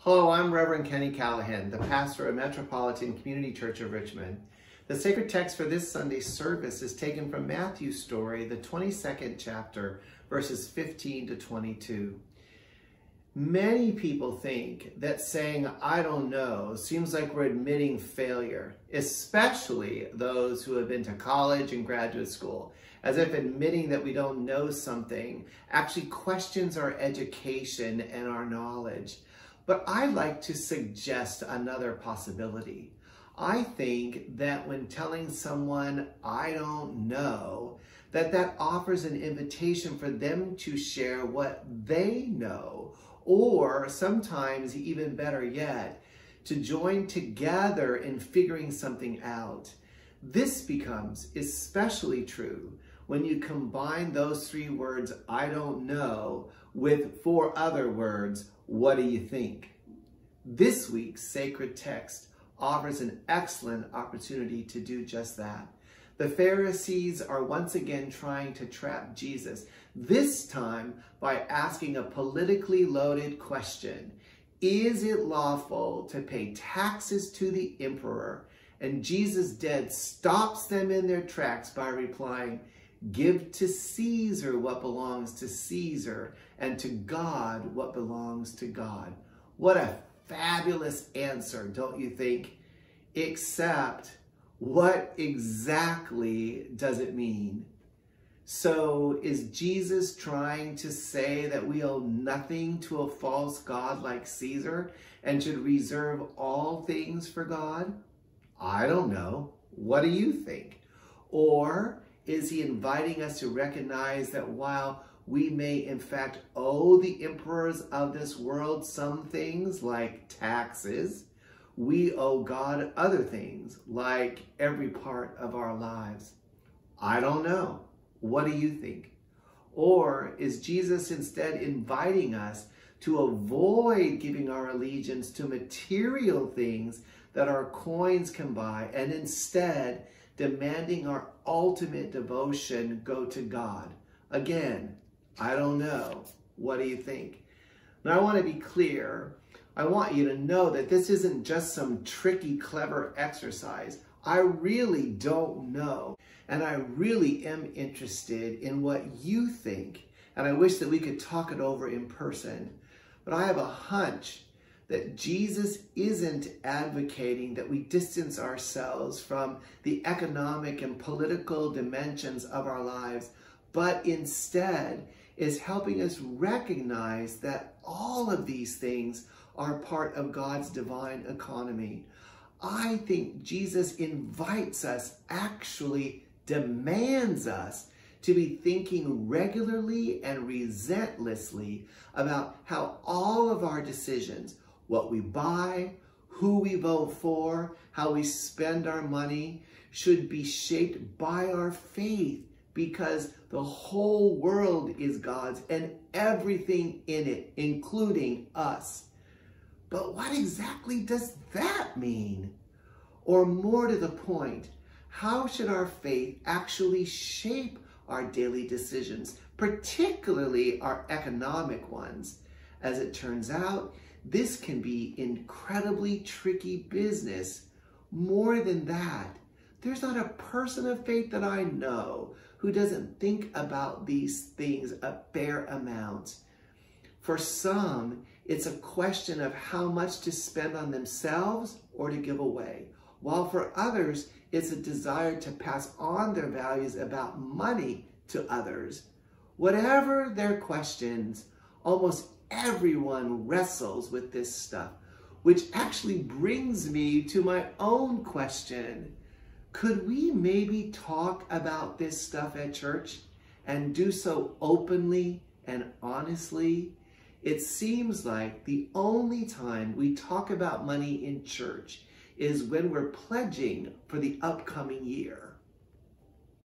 Hello, I'm Reverend Kenny Callahan, the pastor of Metropolitan Community Church of Richmond. The sacred text for this Sunday's service is taken from Matthew's story, the 22nd chapter, verses 15 to 22. Many people think that saying, "I don't know," seems like we're admitting failure, especially those who have been to college and graduate school, as if admitting that we don't know something actually questions our education and our knowledge. But I'd like to suggest another possibility. I think that when telling someone, "I don't know," that offers an invitation for them to share what they know, or sometimes, even better yet, to join together in figuring something out. This becomes especially true when you combine those three words, "I don't know," with four other words, "What do you think?" This week's sacred text offers an excellent opportunity to do just that. The Pharisees are once again trying to trap Jesus, this time by asking a politically loaded question. Is it lawful to pay taxes to the emperor? And Jesus dead stops them in their tracks by replying, "Give to Caesar what belongs to Caesar, and to God what belongs to God." What a fabulous answer, don't you think? Except, what exactly does it mean? So is Jesus trying to say that we owe nothing to a false god like Caesar and should reserve all things for God? I don't know. What do you think? Or is he inviting us to recognize that while we may in fact owe the emperors of this world some things like taxes, we owe God other things like every part of our lives? I don't know. What do you think? Or is Jesus instead inviting us to avoid giving our allegiance to material things that our coins can buy, and instead demanding our ultimate devotion go to God? Again, I don't know. What do you think? Now, I want to be clear. I want you to know that this isn't just some tricky, clever exercise. I really don't know. And I really am interested in what you think. And I wish that we could talk it over in person. But I have a hunch that Jesus isn't advocating that we distance ourselves from the economic and political dimensions of our lives, but instead is helping us recognize that all of these things are part of God's divine economy. I think Jesus invites us, actually demands us, to be thinking regularly and relentlessly about how all of our decisions, what we buy, who we vote for, how we spend our money, should be shaped by our faith, because the whole world is God's and everything in it, including us. But what exactly does that mean? Or more to the point, how should our faith actually shape our daily decisions, particularly our economic ones? As it turns out, this can be incredibly tricky business. More than that, there's not a person of faith that I know who doesn't think about these things a fair amount. For some, it's a question of how much to spend on themselves or to give away, while for others, it's a desire to pass on their values about money to others. Whatever their questions, almost everyone wrestles with this stuff, which actually brings me to my own question. Could we maybe talk about this stuff at church and do so openly and honestly? It seems like the only time we talk about money in church is when we're pledging for the upcoming year.